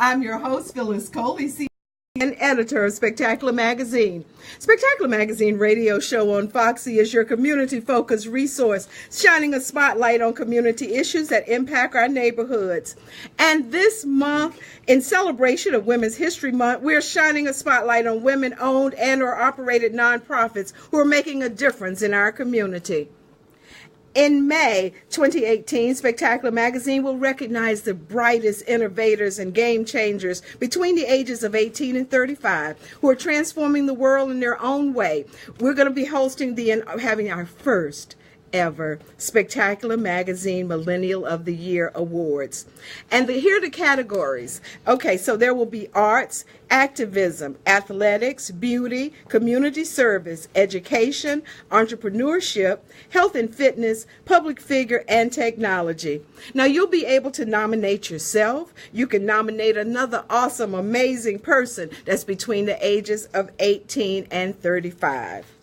I'm your host, Phyllis Coley, CEO and editor of Spectacular Magazine. Spectacular Magazine radio show on Foxy is your community-focused resource, shining a spotlight on community issues that impact our neighborhoods. And this month, in celebration of Women's History Month, we're shining a spotlight on women-owned and or operated nonprofits who are making a difference in our community. In May 2018, Spectacular Magazine will recognize the brightest innovators and game changers between the ages of 18 and 35 who are transforming the world in their own way. We're going to be having our first ever Spectacular Magazine Millennial of the Year Awards. And here are the categories. Okay, so there will be arts, activism, athletics, beauty, community service, education, entrepreneurship, health and fitness, public figure, and technology. Now, you'll be able to nominate yourself. You can nominate another awesome, amazing person that's between the ages of 18 and 35.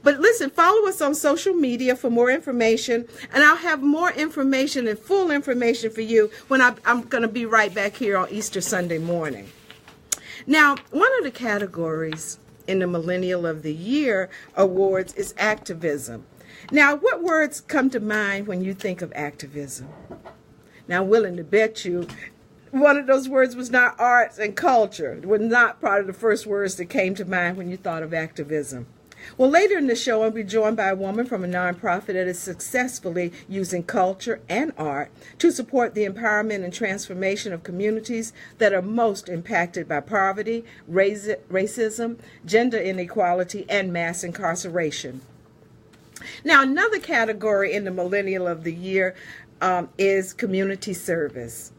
But listen, follow us on social media for more information, and I'll have more information and full information for you when I'm going to be right back here on Easter Sunday morning. Now, one of the categories in the Millennial of the Year Awards is activism. Now, what words come to mind when you think of activism? Now, I'm willing to bet you one of those words was not arts and culture. It was not part of the first words that came to mind when you thought of activism. Well, later in the show, I'll be joined by a woman from a nonprofit that is successfully using culture and art to support the empowerment and transformation of communities that are most impacted by poverty, racism, gender inequality, and mass incarceration. Now, another category in the Millennial of the Year is community service.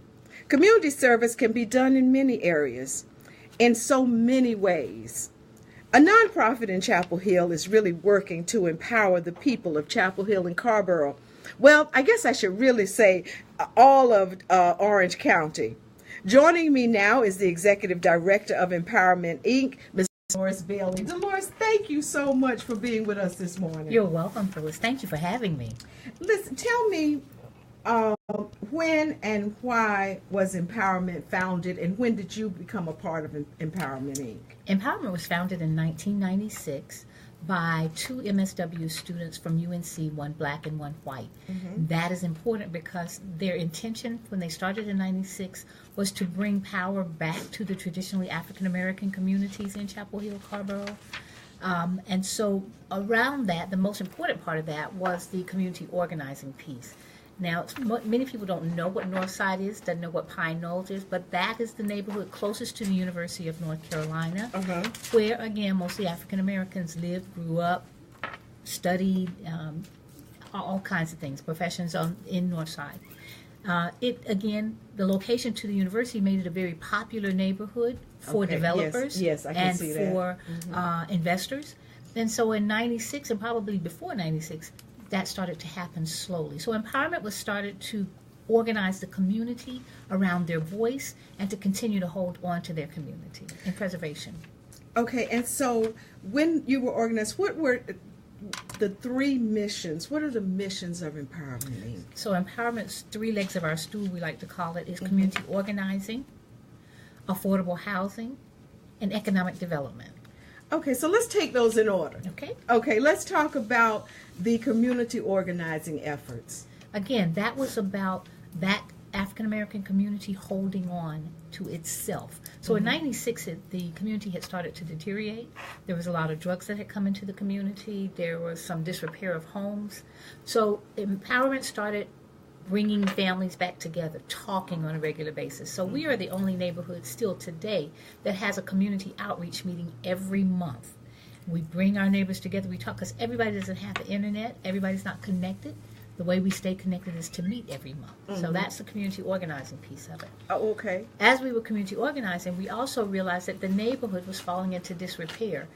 Community service can be done in many areas, in so many ways. A nonprofit in Chapel Hill is really working to empower the people of Chapel Hill and Carrboro. Well, I guess I should really say all of Orange County. Joining me now is the Executive Director of Empowerment Inc., Ms. Delores Bailey. Delores, thank you so much for being with us this morning. You're welcome, Phyllis. Thank you for having me. Listen, tell me when and why was Empowerment founded, and when did you become a part of Empowerment Inc.? Empowerment was founded in 1996 by two MSW students from UNC, one black and one white. Mm-hmm. That is important because their intention when they started in 96 was to bring power back to the traditionally African American communities in Chapel Hill, Carrboro. And so around that, the most important part of that was the community organizing piece. Now, many people don't know what Northside is, doesn't know what Pine Knolls is, but that is the neighborhood closest to the University of North Carolina, where, again, mostly African Americans lived, grew up, studied, all kinds of things, professions in Northside. The location to the university made it a very popular neighborhood for developers yes, I can and see for investors. And so in 96, and probably before 96, that started to happen slowly. So Empowerment was started to organize the community around their voice and to continue to hold on to their community and preservation. Okay, and so when you were organized, what were the three missions? What are the missions of Empowerment Inc.? So Empowerment's three legs of our stool, we like to call it, is community organizing, affordable housing, and economic development. Okay, so let's take those in order. Okay, let's talk about the community organizing efforts. Again, that was about that African American community holding on to itself. So in 96, the community had started to deteriorate. There was a lot of drugs that had come into the community. There was some disrepair of homes. So Empowerment started bringing families back together, talking on a regular basis. So we are the only neighborhood still today that has a community outreach meeting every month. We bring our neighbors together, we talk, because everybody doesn't have the internet, everybody's not connected. The way we stay connected is to meet every month. So that's the community organizing piece of it. Oh, okay. As we were community organizing, we also realized that the neighborhood was falling into disrepair.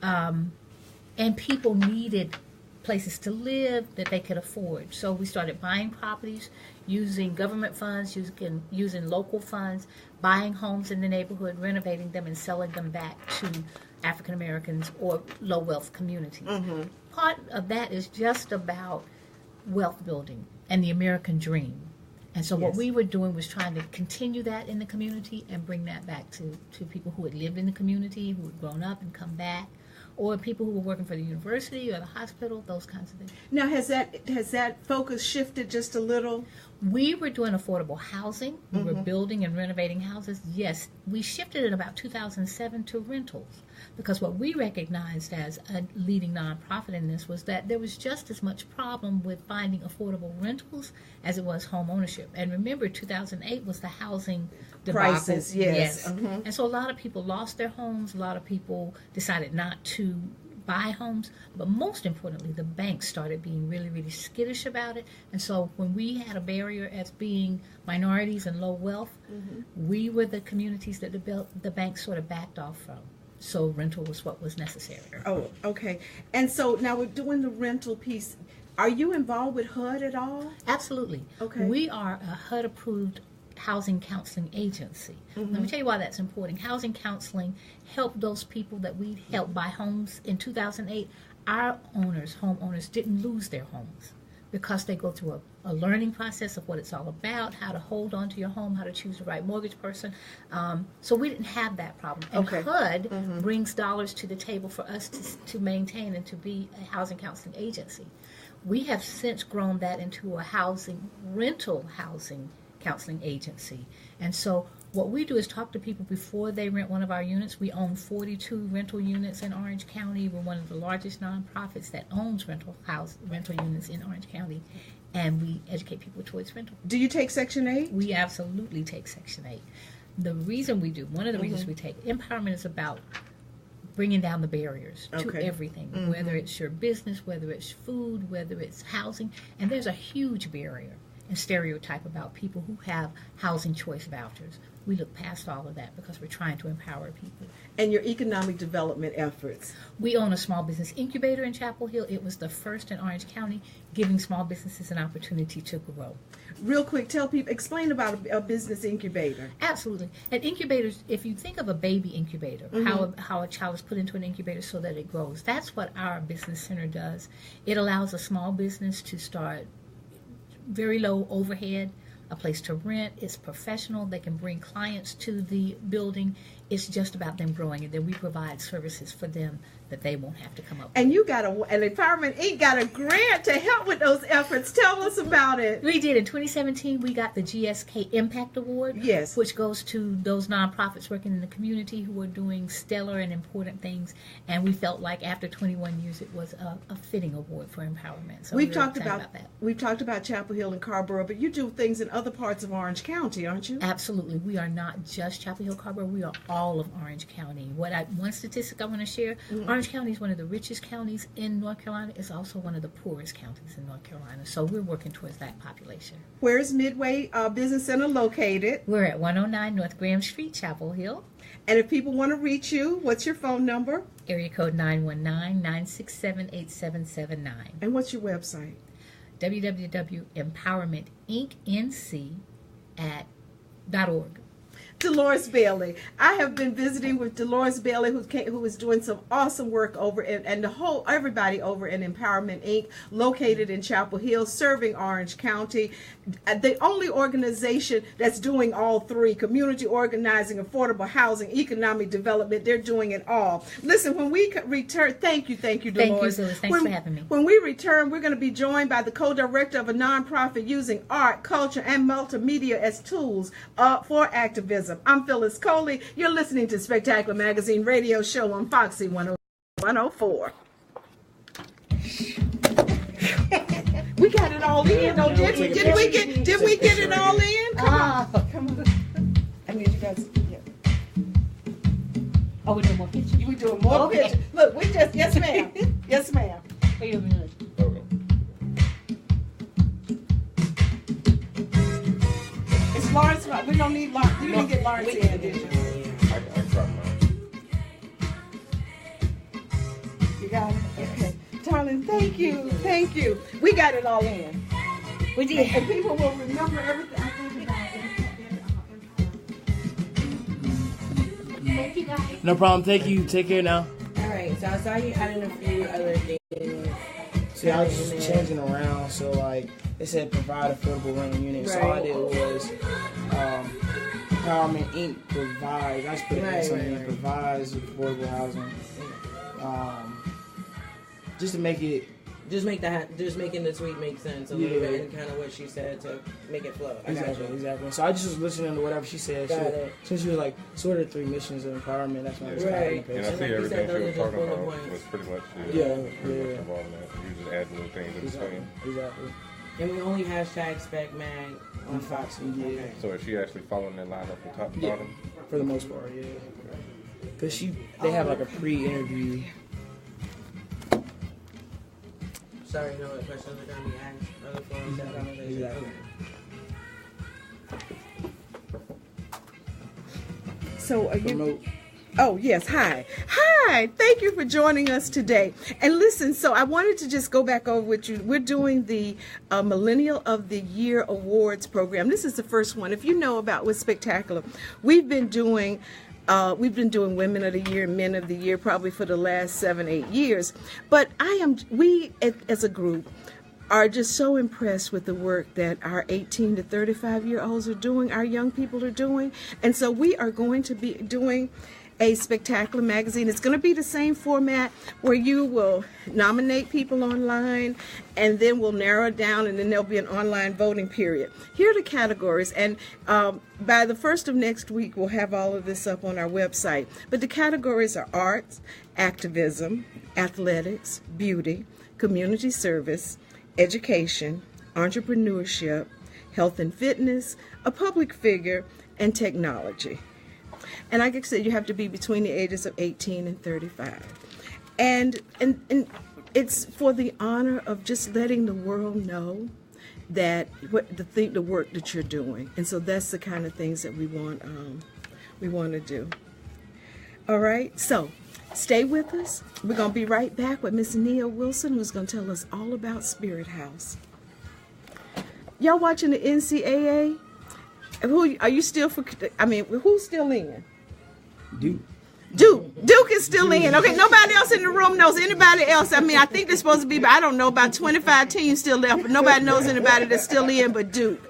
And people needed places to live that they could afford. So we started buying properties, using government funds, using local funds, buying homes in the neighborhood, renovating them, and selling them back to African Americans or low wealth communities. Part of that is just about wealth building and the American dream. And so what we were doing was trying to continue that in the community and bring that back to people who had lived in the community, who had grown up and come back, or people who were working for the university or the hospital, those kinds of things. Now, has that focus shifted just a little? We were doing affordable housing. We were building and renovating houses. Yes, we shifted in about 2007 to rentals, because what we recognized as a leading nonprofit in this was that there was just as much problem with finding affordable rentals as it was home ownership. And remember, 2008 was the housing debacle. Crisis, yes. And so a lot of people lost their homes. A lot of people decided not to buy homes, but most importantly, the banks started being really, really skittish about it. And so when we had a barrier as being minorities and low wealth, we were the communities that the banks sort of backed off from. So rental was what was necessary. Oh, okay. And so now we're doing the rental piece. Are you involved with HUD at all? Absolutely. Okay. We are a HUD-approved housing counseling agency. Let me tell you why that's important. Housing counseling helped those people that we helped buy homes in 2008. Our homeowners didn't lose their homes because they go through a learning process of what it's all about, how to hold on to your home, how to choose the right mortgage person. So we didn't have that problem. And HUD brings dollars to the table for us to maintain and to be a housing counseling agency. We have since grown that into a rental housing counseling agency. And so what we do is talk to people before they rent one of our units. We own 42 rental units in Orange County. We're one of the largest nonprofits that owns rental units in Orange County, and we educate people towards rental. Do you take Section 8? We absolutely take Section 8. One of the reasons we take empowerment is about bringing down the barriers to everything, whether it's your business, whether it's food, whether it's housing. And there's a huge barrier and stereotype about people who have housing choice vouchers. We look past all of that because we're trying to empower people. And your economic development efforts? We own a small business incubator in Chapel Hill. It was the first in Orange County, giving small businesses an opportunity to grow. Real quick, explain about a business incubator. Absolutely. An incubator, if you think of a baby incubator, how a child is put into an incubator so that it grows, that's what our business center does. It allows a small business to start very low overhead, a place to rent. It's professional. They can bring clients to the building. It's just about them growing, and then we provide services for them that they won't have to come up with. And you got an Empowerment Inc. got a grant to help with those efforts. Tell us about it. We did. In 2017, we got the GSK Impact Award, which goes to those nonprofits working in the community who are doing stellar and important things. And we felt like after 21 years, it was a fitting award for empowerment. So we've talked about that. We've talked about Chapel Hill and Carborough, but you do things in other parts of Orange County, aren't you? Absolutely. We are not just Chapel Hill, Carborough. We are all of Orange County. One statistic I want to share, Orange County is one of the richest counties in North Carolina. It's also one of the poorest counties in North Carolina. So we're working towards that population. Where is Midway Business Center located? We're at 109 North Graham Street, Chapel Hill. And if people want to reach you, what's your phone number? Area code 919-967-8779. And what's your website? www.empowermentinc.org. Delores Bailey. I have been visiting with Delores Bailey, who is doing some awesome work over and everybody over in Empowerment Inc., located in Chapel Hill, serving Orange County. The only organization that's doing all three: community organizing, affordable housing, economic development. They're doing it all. Listen, when we return, thank you, Delores. Thank you, Phyllis. Thanks for having me. When we return, we're going to be joined by the co-director of a nonprofit using art, culture, and multimedia as tools for activism. I'm Phyllis Coley. You're listening to Spectacular Magazine radio show on Foxy 104. We got it all in, though, did we? Did we get it all in? Come on. I need you guys. Yeah. Oh, we're doing more pictures? We're doing more pictures. Look, yes, ma'am. Yes, ma'am. Wait a minute. Lawrence, we don't need Lawrence. You didn't get Lawrence in, did you? I tried mine. You got it? Okay. Darling, thank you. Thank you. We got it all in. We did. And people will remember everything. Thank you, guys. No problem. Thank you. Take care now. All right. So I saw you adding a few other things See, I was just changing around, so like it said provide affordable rental units. So all I did was Empowerment Inc. provides. I just put it provides affordable housing. Just to make it. Just making the tweet make sense a little bit and kind of what she said to make it flow. Exactly. So I just was listening to whatever she said. Since she was like sort of 3 missions of empowerment, that's why I was And I see everything she was talking about was pretty much involved in that. You just add little things in between. Exactly. And we only hashtag Spec Mag on Fox. Okay. So is she actually following that line up from top to bottom? For the most part, yeah. Because they have like a pre-interview. Sorry, no other questions are going to be asked. Other forums that conversation. Exactly. So are you? Promote. Oh, yes. Hi. Thank you for joining us today. And listen, so I wanted to just go back over with you. We're doing the Millennial of the Year Awards program. This is the first one. If you know about what's spectacular, we've been doing Women of the Year, Men of the Year, probably for the last 7-8 years. But we as a group are just so impressed with the work that our 18 to 35-year-olds are doing, our young people are doing. And so we are going to be doing a spectacular magazine. It's going to be the same format where you will nominate people online and then we'll narrow it down and then there'll be an online voting period. Here are the categories, and by the first of next week we'll have all of this up on our website. But the categories are arts, activism, athletics, beauty, community service, education, entrepreneurship, health and fitness, a public figure, and technology. And like I said, you have to be between the ages of 18 and 35. And it's for the honor of just letting the world know that the work that you're doing. And so that's the kind of things that we want to do. All right, so stay with us. We're going to be right back with Miss Nia Wilson, who's going to tell us all about SpiritHouse. Y'all watching the NCAA? Who are you still for? I mean, who's still in? Duke is still in. Okay, nobody else in the room knows anybody else. I mean, I think there's supposed to be, but I don't know, about 25 teams still left, but nobody knows anybody that's still in but Duke.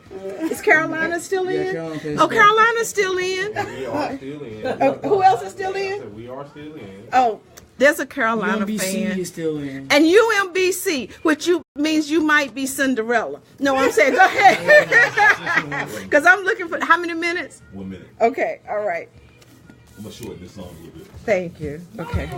Is Carolina still in? Yeah, Carolina's still in. We are still in. Who else is still in? We are still in. Oh, there's a Carolina UMBC fan. is still in. And UMBC, which means you might be Cinderella. No, I'm saying, go ahead. Because I'm looking for, how many minutes? 1 minute. Okay, all right. I'm going to shorten this song a little bit. Thank you. Okay.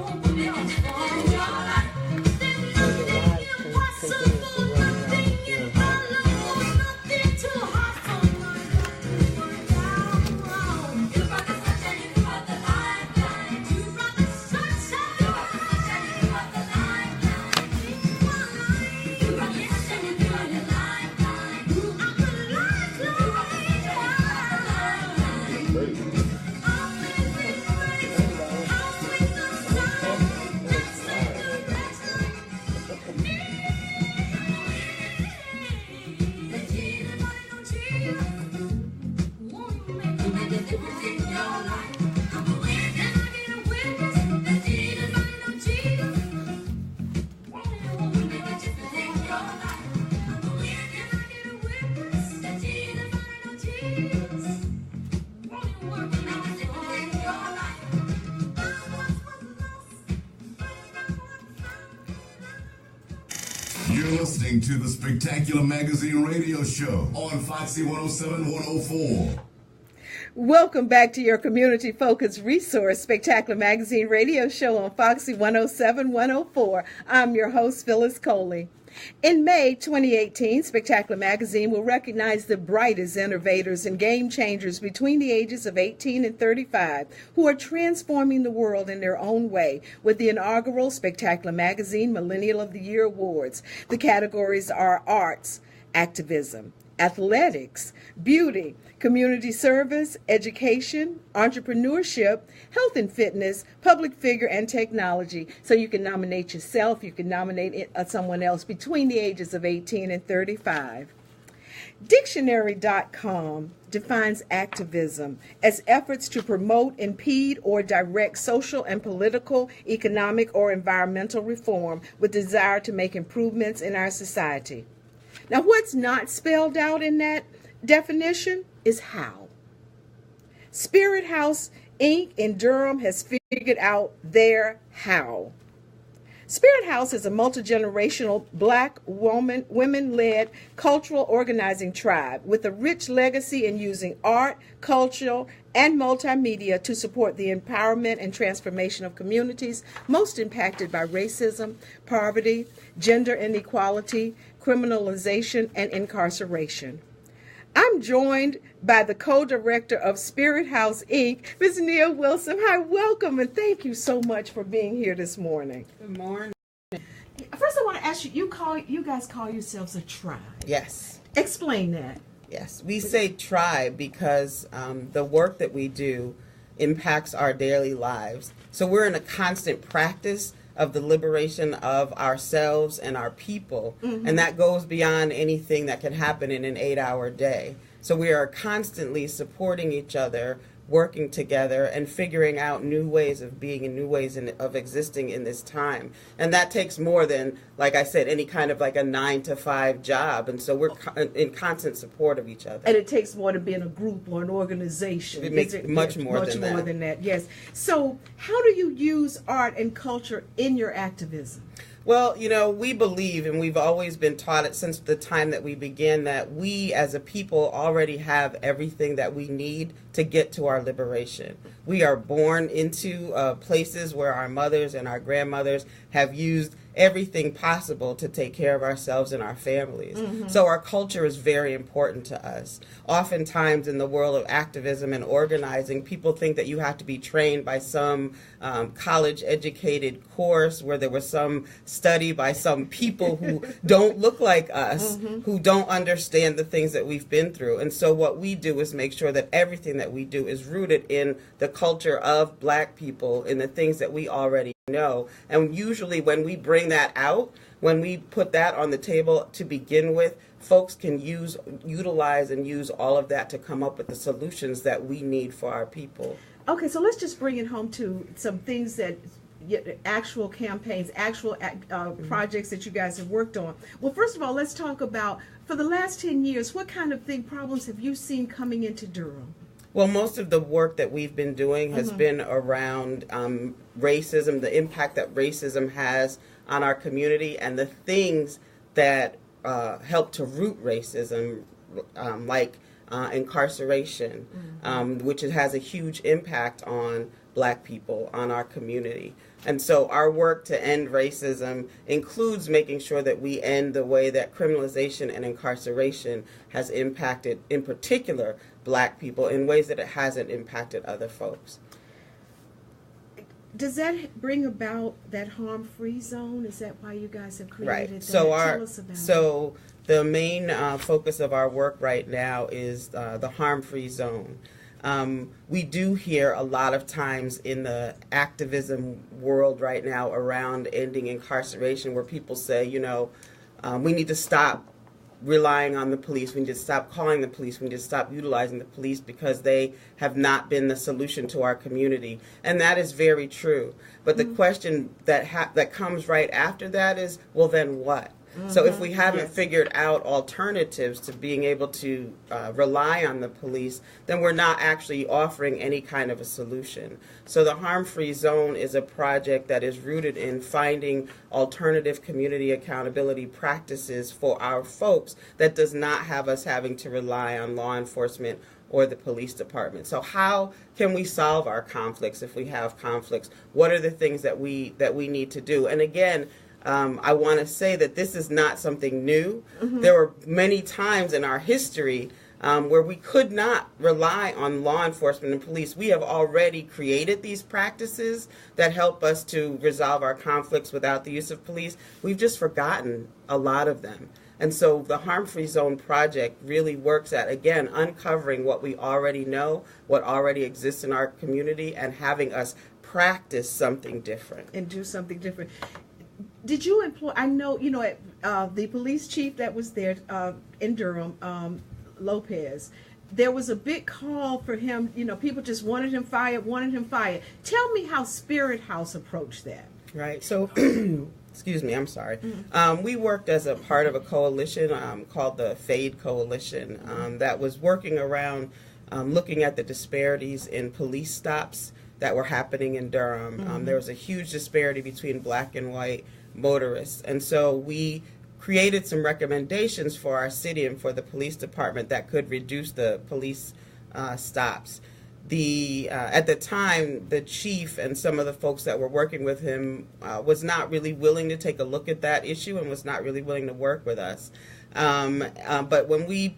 You're listening to the Spectacular Magazine radio show on Foxy 107 104. Welcome back to your community-focused resource, Spectacular Magazine radio show on Foxy 107 104. I'm your host, Phyllis Coley. In May 2018, Spectacular Magazine will recognize the brightest innovators and game changers between the ages of 18 and 35 who are transforming the world in their own way with the inaugural Spectacular Magazine Millennial of the Year Awards. The categories are arts, activism, athletics, beauty, community service, education, entrepreneurship, health and fitness, public figure, and technology. So you can nominate yourself, you can nominate someone else between the ages of 18 and 35. Dictionary.com defines activism as efforts to promote, impede, or direct social and political, economic, or environmental reform with desire to make improvements in our society. Now, what's not spelled out in that definition is how. SpiritHouse Inc. in Durham has figured out their how. SpiritHouse is a multi-generational Black women-led cultural organizing tribe with a rich legacy in using art, culture, and multimedia to support the empowerment and transformation of communities most impacted by racism, poverty, gender inequality, criminalization, and incarceration. I'm joined by the co-director of SpiritHouse Inc., Ms. Nia Wilson. Hi, welcome, and thank you so much for being here this morning. Good morning. First, I want to ask you, you guys call yourselves a tribe. Yes. Explain that. Yes. We say tribe because the work that we do impacts our daily lives. So we're in a constant practice of the liberation of ourselves and our people, and that goes beyond anything that can happen in an 8-hour day. So we are constantly supporting each other, working together, and figuring out new ways of being and new ways of existing in this time. And that takes more than, like I said, any kind of like a 9-to-5 job. And so we're in constant support of each other. And it takes more to be in a group or an organization. It makes much more than that. Yes. So how do you use art and culture in your activism? Well, you know, we believe, and we've always been taught it since the time that we began, that we as a people already have everything that we need to get to our liberation. We are born into places where our mothers and our grandmothers have used everything possible to take care of ourselves and our families. So our culture is very important to us. Oftentimes in the world of activism and organizing, people think that you have to be trained by some college-educated course where there was some study by some people who don't look like us, who don't understand the things that we've been through. And so what we do is make sure that everything that we do is rooted in the culture of Black people, in the things that we already know. And usually when we bring that out, when we put that on the table to begin with, folks can utilize and use all of that to come up with the solutions that we need for our people. Okay, so let's just bring it home to some things that actual campaigns, actual projects that you guys have worked on. Well, first of all, let's talk about, for the last 10 years, what kind of problems have you seen coming into Durham? Well, most of the work that we've been doing has been around racism, the impact that racism has on our community, and the things that help to root racism, like incarceration, which has a huge impact on Black people, on our community. And so our work to end racism includes making sure that we end the way that criminalization and incarceration has impacted, in particular, Black people in ways that it hasn't impacted other folks. Does that bring about that harm-free zone? Is that why you guys have created that? So Tell us about it. The main focus of our work right now is the harm-free zone. We do hear a lot of times in the activism world right now around ending incarceration where people say, you know, we need to stop relying on the police, we need to stop calling the police, we need to stop utilizing the police because they have not been the solution to our community. And that is very true. But the question that comes right after that is, well, then what? So if we haven't figured out alternatives to being able to rely on the police, then we're not actually offering any kind of a solution. So the Harm-Free Zone is a project that is rooted in finding alternative community accountability practices for our folks that does not have us having to rely on law enforcement or the police department. So how can we solve our conflicts if we have conflicts? What are the things that we need to do? And again, I want to say that this is not something new. There were many times in our history where we could not rely on law enforcement and police. We have already created these practices that help us to resolve our conflicts without the use of police. We've just forgotten a lot of them. And so the Harm-Free Zone project really works at, again, uncovering what we already know, what already exists in our community, and having us practice something different. And do something different. Did you employ, I know, the police chief that was there in Durham, Lopez, there was a big call for him. People just wanted him fired. Tell me how SpiritHouse approached that. Right. So, excuse me, I'm sorry. We worked as a part of a coalition called the FADE Coalition that was working around looking at the disparities in police stops that were happening in Durham. There was a huge disparity between black and white motorists. And so we created some recommendations for our city and for the police department that could reduce the police stops. At the time, the chief and some of the folks that were working with him was not really willing to take a look at that issue and was not really willing to work with us. But when we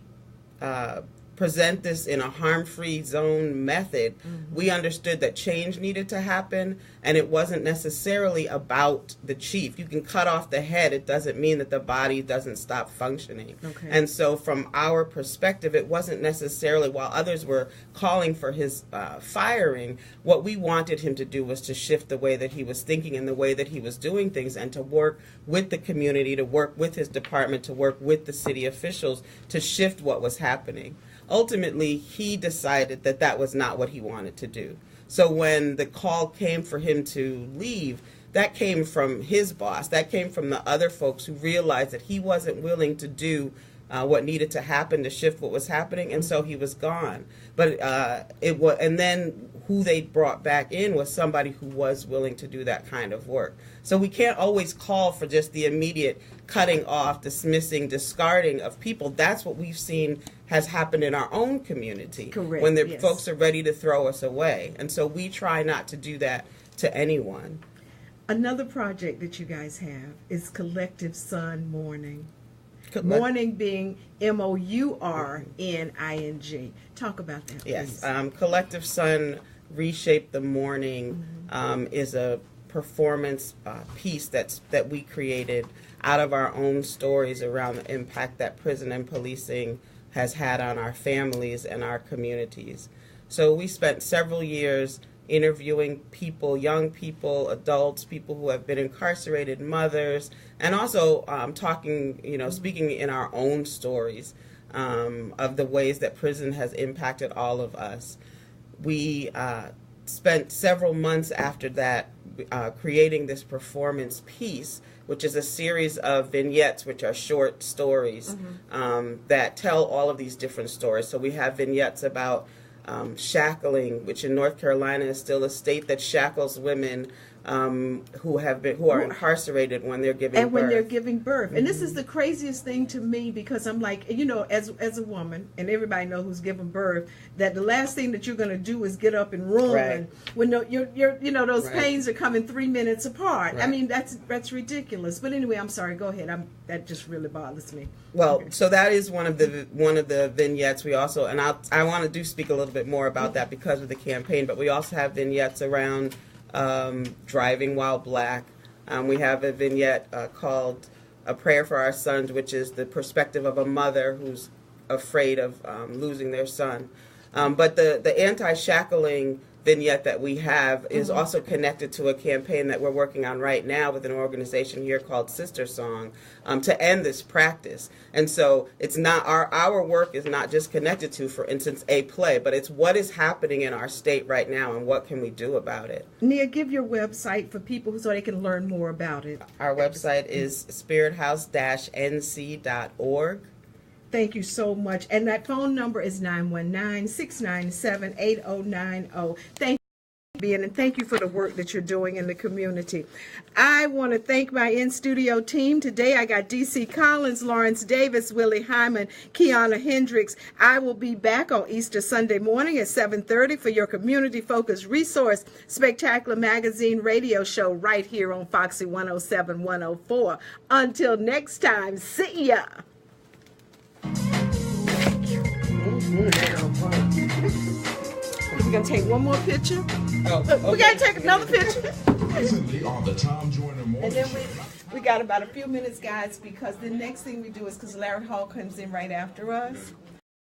present this in a harm-free zone method, we understood that change needed to happen, and it wasn't necessarily about the chief. You can cut off the head. It doesn't mean that the body doesn't stop functioning. Okay. And so from our perspective, it wasn't necessarily, while others were calling for his firing, what we wanted him to do was to shift the way that he was thinking and the way that he was doing things, and to work with the community, to work with his department, to work with the city officials to shift what was happening. Ultimately, he decided that that was not what he wanted to do. So when the call came for him to leave, that came from his boss. That came from the other folks who realized that he wasn't willing to do what needed to happen to shift what was happening, and so he was gone. But and then who they brought back in was somebody who was willing to do that kind of work. So we can't always call for just the immediate cutting off, dismissing, discarding of people. That's what we've seen has happened in our own community. Correct. When the folks are ready to throw us away. And so we try not to do that to anyone. Another project that you guys have is Collective Sun Mourning. Mourning being Mourning. Talk about that, please. Yes. Collective Sun Reshape the Mourning is a performance piece that we created out of our own stories around the impact that prison and policing has had on our families and our communities. So we spent several years interviewing people, young people, adults, people who have been incarcerated, mothers, and also talking, speaking in our own stories of the ways that prison has impacted all of us. We spent several months after that creating this performance piece, which is a series of vignettes, which are short stories that tell all of these different stories. So we have vignettes about shackling, which in North Carolina is still a state that shackles women who are incarcerated when they're giving birth. And when they're giving birth. And this is the craziest thing to me, because I'm like, as a woman, and everybody knows who's giving birth, that the last thing that you're going to do is get up and run. Right. When those pains are coming 3 minutes apart. Right. I mean, that's ridiculous. But anyway, I'm sorry. Go ahead. That just really bothers me. Well, so that is one of the vignettes. We also, and I want to speak a little bit more about that because of the campaign. But we also have vignettes around driving while black. We have a vignette called A Prayer for Our Sons, which is the perspective of a mother who's afraid of losing their son. But the anti-shackling vignette that we have is also connected to a campaign that we're working on right now with an organization here called Sister Song to end this practice. And so it's not our work is not just connected to, for instance, a play, but it's what is happening in our state right now and what can we do about it. Nia, give your website for people so they can learn more about it. Our website is spirithouse-nc.org. Thank you so much. And that phone number is 919-697-8090. Thank you for being, and thank you for the work that you're doing in the community. I want to thank my in-studio team. Today I got DC Collins, Lawrence Davis, Willie Hyman, Kiana Hendricks. I will be back on Easter Sunday morning at 7:30 for your community-focused resource, Spectacular Magazine radio show right here on Foxy 107-104. Until next time, see ya. We're going to take one more picture. Okay. We got to take another picture. And then we got about a few minutes, guys, because the next thing we do is, because Larry Hall comes in right after us.